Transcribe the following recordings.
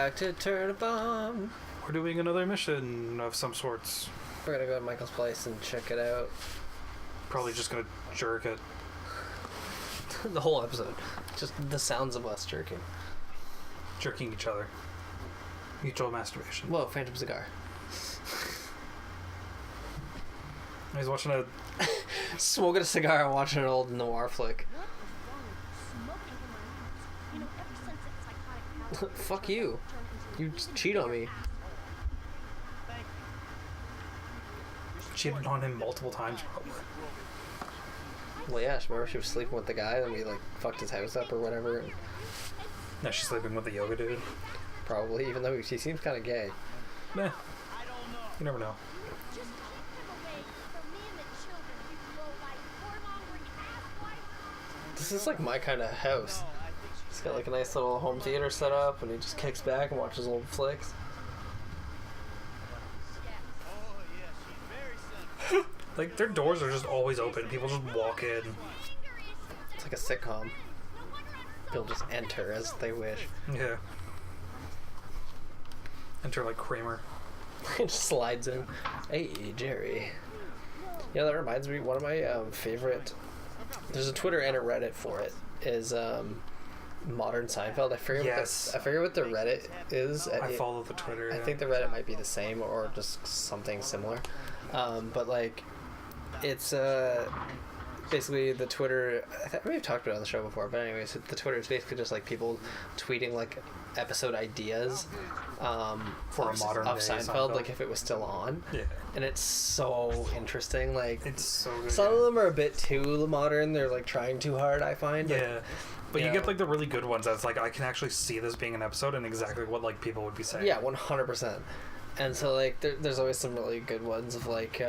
back to TurnipBomb. We're doing another mission of some sorts. We're gonna go to Michael's place and check it out. Probably just gonna jerk it. The whole episode. Just the sounds of us jerking. Jerking each other. Mutual masturbation. Whoa, Phantom Cigar. He's watching a... Smoking a cigar and watching an old noir flick. Fuck you. You just cheat on me. Cheated on him multiple times, probably. Well, yeah, remember she was sleeping with the guy and we, like, fucked his house up or whatever. And Now she's sleeping with the yoga dude. probably, even though she seems kind of gay. Meh. You never know. This is like my kind of house. He's got like a nice little home theater set up and he just kicks back and watches old flicks. Like, their doors are just always open. People just walk in. It's like a sitcom. People just enter as they wish. Yeah. Enter like Kramer. It just slides in. Hey, Jerry. Yeah, that reminds me, one of my favorite... There's a Twitter and a Reddit for it. Is Modern Seinfeld. I forget what the Reddit is. I follow the Twitter. I think the Reddit might be the same or just something similar. But like, it's basically the Twitter. We've talked about it on the show before, but anyways, the Twitter is basically just like people tweeting like episode ideas for a modern of day Seinfeld, like if it was still on. Yeah. And it's so interesting. Like, it's so good. Some of them are a bit too modern. They're like trying too hard, I find. Yeah. Like, but you get like the really good ones that's like I can actually see this being an episode and exactly what like people would be saying. Yeah, 100%. And so like there's always some really good ones of like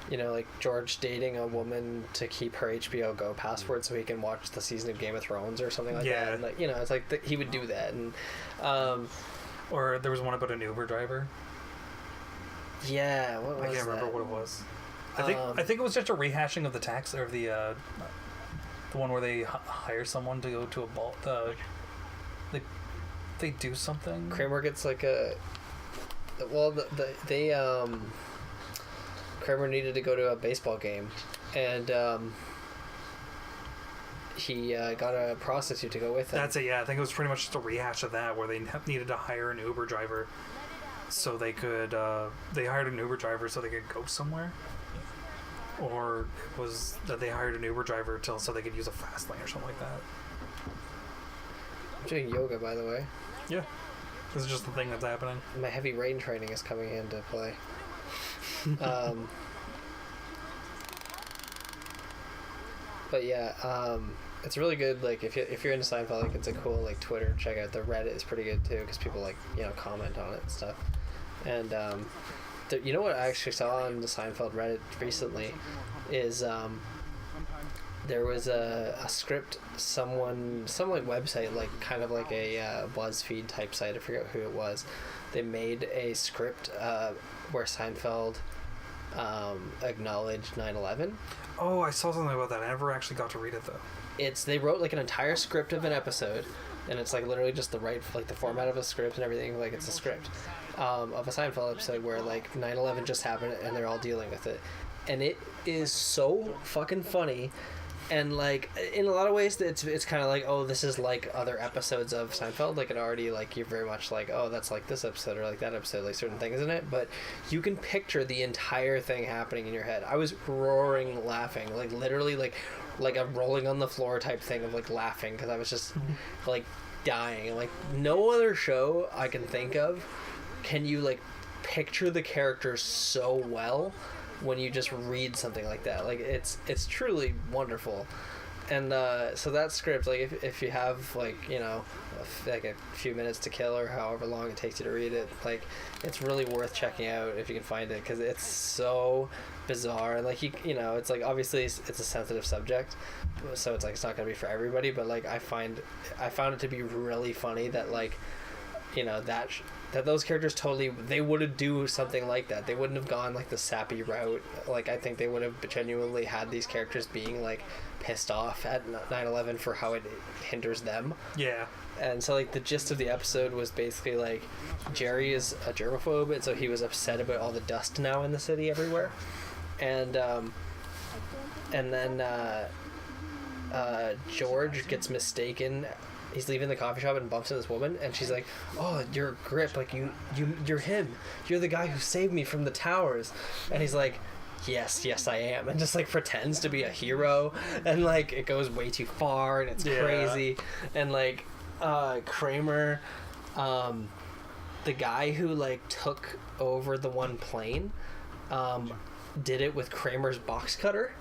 you know, like George dating a woman to keep her HBO Go password so he can watch the season of Game of Thrones or something like that. And like, you know, it's like he would do that. And or there was one about an Uber driver. Yeah, what was I can't remember what it was. I think it was just a rehashing of the tax or the one where they hire someone to go to a ball. They do something. Kramer gets like a. Well, Kramer needed to go to a baseball game, and he got a prostitute to go with him. That's it. Yeah, I think it was pretty much just a rehash of that, where they needed to hire an Uber driver, so they could. They hired an Uber driver so they could go somewhere, or it was that they hired an Uber driver so they could use a fast lane or something like that. I'm doing yoga, by the way. Yeah, this is just the thing that's happening. My heavy rain training is coming into play. But yeah, it's really good. Like if you're into Seinfeld, like it's a cool like Twitter. Check out the Reddit is pretty good too because people like comment on it and stuff. And you know what I actually saw on the Seinfeld Reddit recently is there was a script some like website like kind of like a BuzzFeed type site. I forget who it was. They made a script where Seinfeld acknowledged 9/11. Oh, I saw something about that. I never actually got to read it though. They wrote like an entire script of an episode, and it's like literally just the format of a script and everything. Like it's a script of a Seinfeld episode where like 9/11 just happened and they're all dealing with it, and it is so fucking funny. And like in a lot of ways, it's kind of like, oh, this is like other episodes of Seinfeld. Like it already like you're very much like, oh, that's like this episode or like that episode, like certain things in it. But you can picture the entire thing happening in your head. I was roaring laughing, like literally like a rolling on the floor type thing of like laughing because I was just like dying. And like no other show I can think of can you like picture the characters so well when you just read something like that. Like it's truly wonderful. And so that script, like if you have like like a few minutes to kill or however long it takes you to read it, like it's really worth checking out if you can find it because it's so bizarre. And like it's like obviously it's a sensitive subject, so it's like it's not gonna be for everybody, but like I found it to be really funny that like you know, that those characters totally, they wouldn't do something like that. They wouldn't have gone like the sappy route. Like, I think they would have genuinely had these characters being like pissed off at 9/11 for how it hinders them. Yeah. And so like the gist of the episode was basically like Jerry is a germaphobe, and so he was upset about all the dust now in the city everywhere. And then George gets mistaken. He's leaving the coffee shop and bumps into this woman, and she's like, "Oh, you're Grip, like you're him. You're the guy who saved me from the towers." And he's like, yes I am, and just like pretends to be a hero, and like it goes way too far, and it's crazy. And like Kramer, the guy who like took over the one plane, did it with Kramer's box cutter.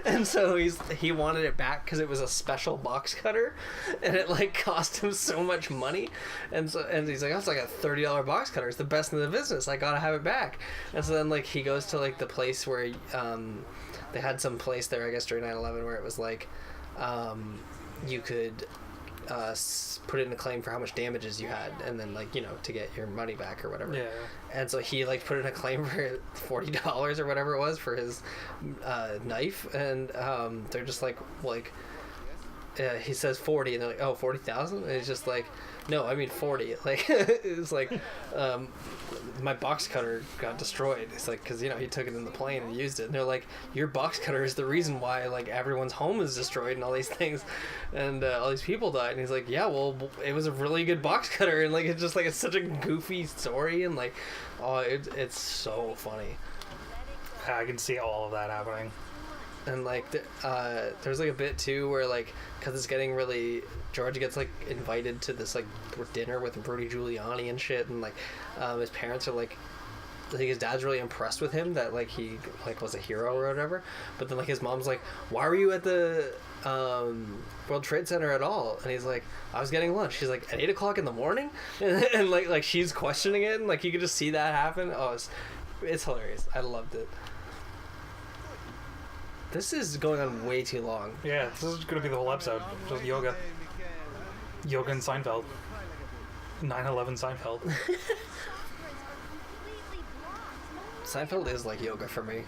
And so he wanted it back because it was a special box cutter, and it like cost him so much money. And he's like, "Oh, it's like a $30 box cutter. It's the best in the business. I gotta have it back." And so then like he goes to like the place where they had some place there, I guess, during 9/11 where it was like you could put in a claim for how much damages you had, and then like, you know, to get your money back or whatever. Yeah. And so he like put in a claim for $40 or whatever it was for his knife, and they're just like he says 40, and they're like, "Oh, 40,000?" And he's just like, "No, I mean 40." Like it's like my box cutter got destroyed. It's like, because, you know, he took it in the plane and used it, and they're like, "Your box cutter is the reason why like everyone's home is destroyed and all these things, and all these people died." And he's like, "Yeah, well, it was a really good box cutter," and like it's just like it's such a goofy story, and like, oh, it's so funny. I can see all of that happening. And like there's like a bit too where like, because it's getting really, George gets like invited to this like dinner with Rudy Giuliani and shit, and like his parents are like, I think his dad's really impressed with him that like he like was a hero or whatever, but then like his mom's like, "Why were you at the World Trade Center at all?" And he's like, "I was getting lunch." She's like, "At 8 o'clock in the morning?" And like she's questioning it, and like you could just see that happen. Oh, it's hilarious. I loved it. This is going on way too long. Yeah, this is going to be the whole episode. Just yoga. Yoga and Seinfeld. 9/11 Seinfeld. Seinfeld is like yoga for me.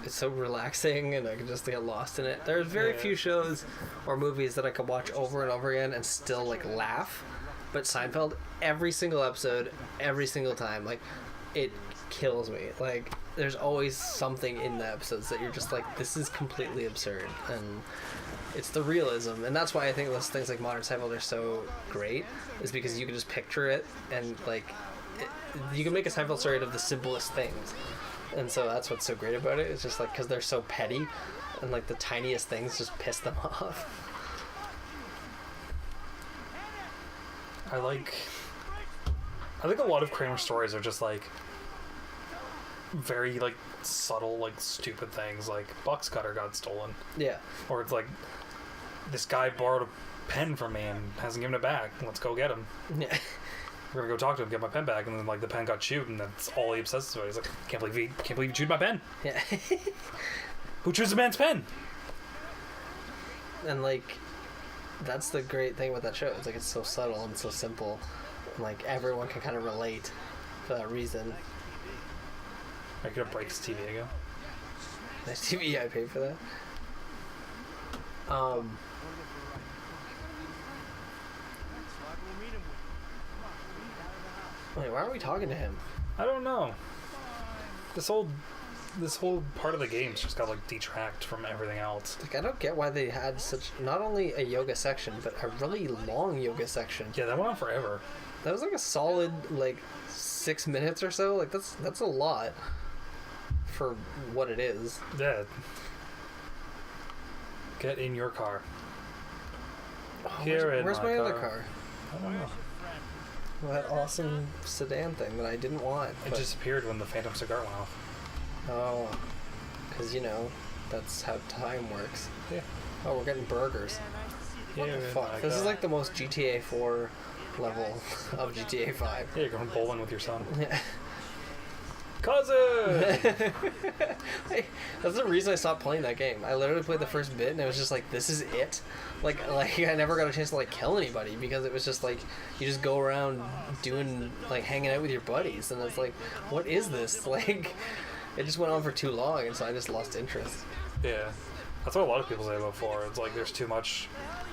It's so relaxing, and I can just get lost in it. There's very few shows or movies that I could watch over and over again and still like laugh. But Seinfeld, every single episode, every single time, like, it kills me. Like, there's always something in the episodes that you're just like, this is completely absurd, and it's the realism. And that's why I think those things like Modern Seinfeld are so great, is because you can just picture it, and like you can make a Seinfeld story out of the simplest things. And so that's what's so great about it. It's just like, because they're so petty, and like the tiniest things just piss them off. I think a lot of Kramer stories are just like very like subtle, like stupid things, like box cutter got stolen. Yeah. Or it's like, this guy borrowed a pen from me and hasn't given it back. Let's go get him. Yeah. We're gonna go talk to him, get my pen back, and then like the pen got chewed, and that's all he obsesses about. He's like, can't believe you chewed my pen. Yeah. Who chews a man's pen? And like, that's the great thing about that show. It's like, it's so subtle and so simple, and like everyone can kind of relate for that reason. Are you gonna break his TV again? Nice TV. Yeah, I paid for that. Wait, why are we talking to him? I don't know. This whole part of the game's just got like detract from everything else. Like, I don't get why they had such, not only a yoga section, but a really long yoga section. Yeah, that went on forever. That was like a solid like 6 minutes or so. Like, that's a lot for what it is. Yeah. Get in your car. Oh, where's my other car? I don't know. Well, that awesome sedan thing that I didn't want. It disappeared when the Phantom cigar went off. Oh, because, you know, that's how time works. Yeah. Oh, we're getting burgers. What Yeah, the fuck? This is like the most GTA 4 level of GTA 5. Yeah, you're going bowling with your son. Yeah. Cousin! Hey, that's the reason I stopped playing that game. I literally played the first bit and it was just like, this is it. Like I never got a chance to like kill anybody because it was just like you just go around doing like hanging out with your buddies and it's like, what is this? Like it just went on for too long and so I just lost interest. Yeah. That's what a lot of people say about 4. It's like there's too much.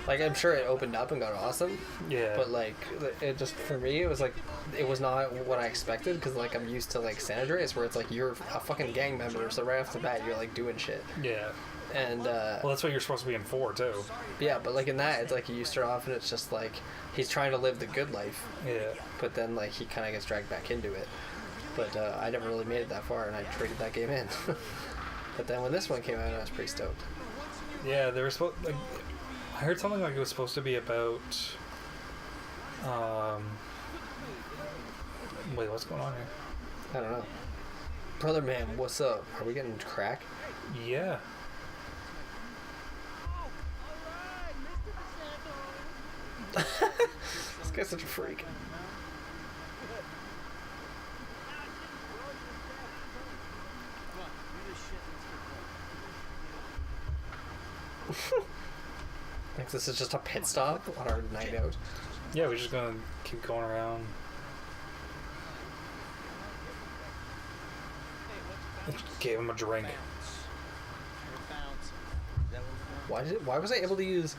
Like I'm sure it opened up and got awesome. Yeah. But like it just for me it was like it was not what I expected because like I'm used to like San Andreas where it's like you're a fucking gang member so right off the bat you're like doing shit. Yeah. And well, that's what you're supposed to be in 4 too. Yeah, but like in that it's like you start off and it's just like he's trying to live the good life. Yeah. But then like he kind of gets dragged back into it. But I never really made it that far and I traded that game in. But then when this one came out I was pretty stoked. Yeah, they were supposed like. I heard something like it was supposed to be about. Wait, what's going on here? I don't know. Brother man, what's up? Are we getting crack? Yeah. This guy's such a freak. Thinks this is just a pit stop on our night out. Yeah, we're just gonna keep going around. Gave him a drink. Why was I able to use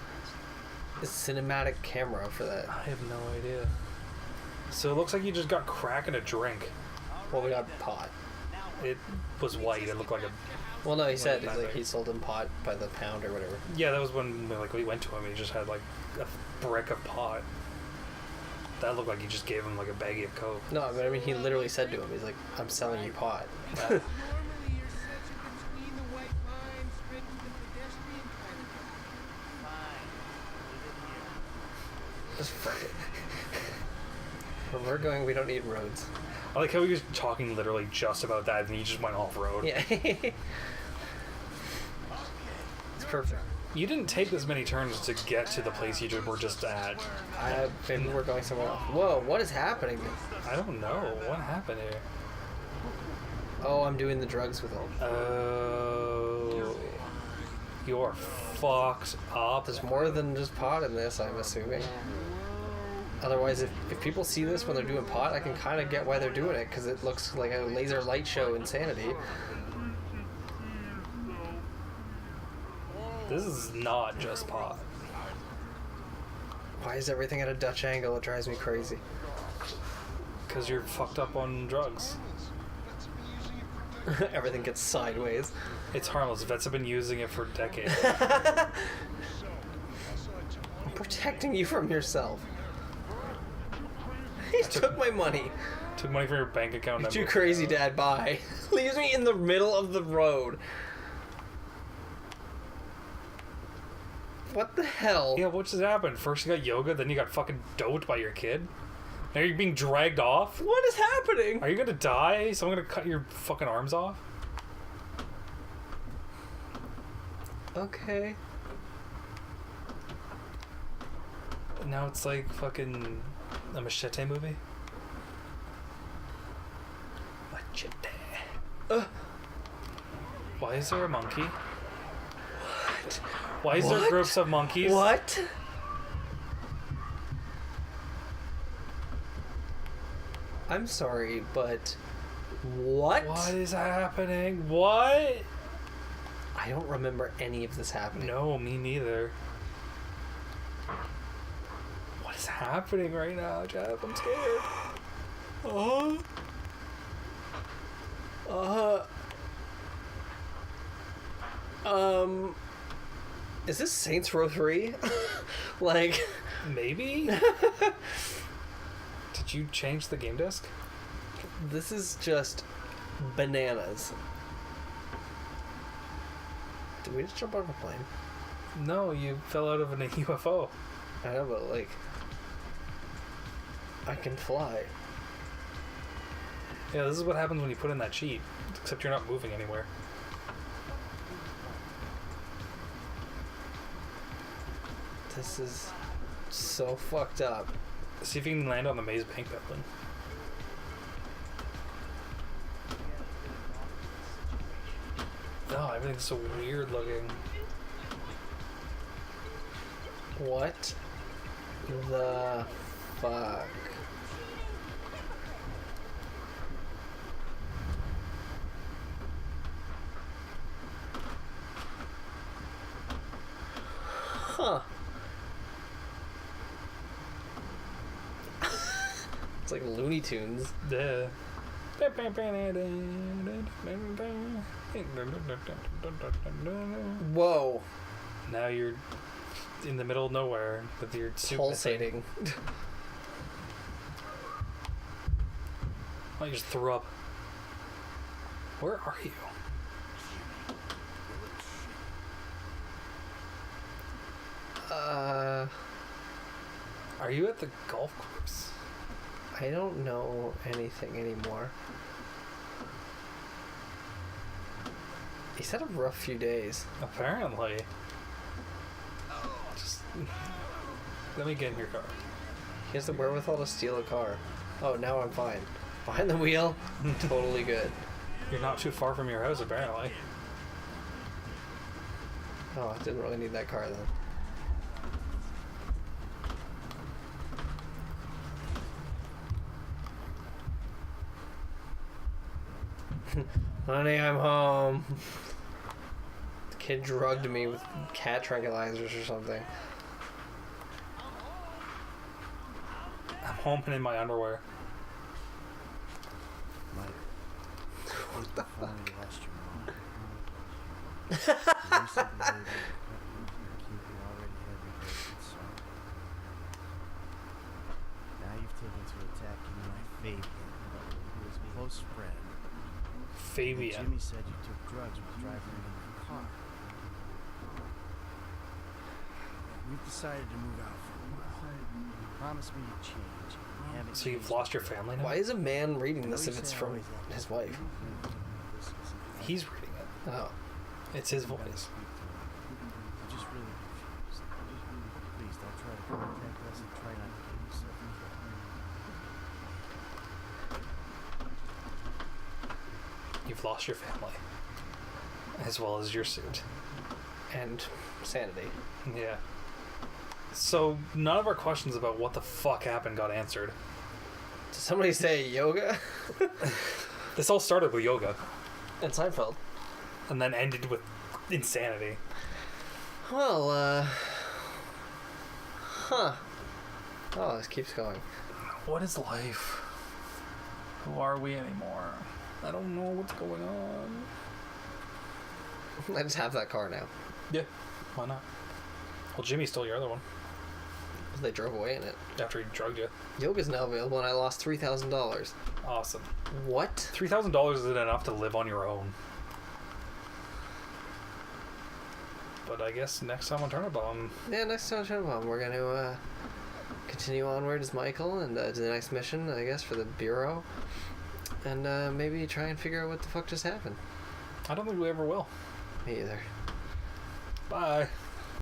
a cinematic camera for that? I have no idea. So it looks like you just got crack and a drink. Well, we got pot. It was white. It looked like a. Well, no, he said that like big. he sold him pot by the pound or whatever. Yeah, that was when we went to him. He just had like a brick of pot. That looked like he just gave him like a baggie of coke. No, but I mean, he literally said to him, he's like, "I'm selling you pot." Just fuck it. Where we're going, we don't need roads. I like how he was talking literally just about that, and he just went off road. Yeah. It's perfect. You didn't take this many turns to get to the place you were just at. Maybe we're going somewhere else. Whoa, what is happening? I don't know. What happened here? Oh, I'm doing the drugs with him. Oh. You're fucked up. There's more than just pot in this, I'm assuming. Otherwise, if people see this when they're doing pot, I can kind of get why they're doing it, because it looks like a laser light show insanity. This is not just pot. Why is everything at a Dutch angle? It drives me crazy. Because you're fucked up on drugs. Everything gets sideways. It's harmless. Vets have been using it for decades. I'm protecting you from yourself. He took my money. Took money from your bank account. You're too crazy, Dad. Bye. Leaves me in the middle of the road. What the hell? Yeah, what just happened? First you got yoga, then you got fucking doped by your kid. Now you're being dragged off? What is happening? Are you gonna die? Someone gonna cut your fucking arms off? Okay. Now it's like fucking a Machete movie. Machete. Why is there a monkey? What? Why is there groups of monkeys? What? I'm sorry, but what? What is happening? What? I don't remember any of this happening. No, me neither. What is happening right now, Jeff? I'm scared. Is this Saints Row 3? Like... Maybe? Did you change the game disc? This is just bananas. Did we just jump out of a plane? No, you fell out of a UFO. I know, but like... I can fly. Yeah, this is what happens when you put in that cheat. Except you're not moving anywhere. This is so fucked up. See if you can land on the Maze Bank building. Everything's so weird looking. What the fuck? Huh. It's like Looney Tunes. Yeah. Whoa. Now you're in the middle of nowhere with your suit Pulsating. I just threw up. Where are you? Are you at the golf course? I don't know anything anymore. He's had a rough few days. Apparently. Just let me get in your car. He has the wherewithal to steal a car. Oh, now I'm fine. Behind the wheel, totally good. You're not too far from your house, apparently. Oh, I didn't really need that car then. Honey, I'm home. The kid drugged me with cat tranquilizers or something. I'm home and in my underwear. What the fuck? Now you've taken to attacking my Fabian, who is a close friend. Fabian. Jimmy said you took drugs while driving in your car. We've decided to move out for a while. You promised me you'd change. You haven't So you've changed. lost your family now? Why is a man reading this if it's from his wife? He's reading it. Oh. It's his voice. I'm just really confused. Please don't try to contact us and try not to get yourself in trouble. You've lost your family. As well as your suit. And sanity. Yeah. So none of our questions about what the fuck happened got answered. Did somebody say yoga? This all started with yoga. And Seinfeld. And then ended with insanity. Well, huh. Oh, this keeps going. What is life? Who are we anymore? I don't know what's going on. I just have that car now. Yeah, why not? Well, Jimmy stole your other one They drove away in it. after he drugged you. Yoga's now available and I lost $3,000. Awesome. What? $3,000 isn't enough to live on your own. But I guess next time on TurnipBomb. Yeah, next time on TurnipBomb, we're going to continue onward as Michael and do the next mission, I guess, for the Bureau. And maybe try and figure out what the fuck just happened. I don't think we ever will. Me either. Bye.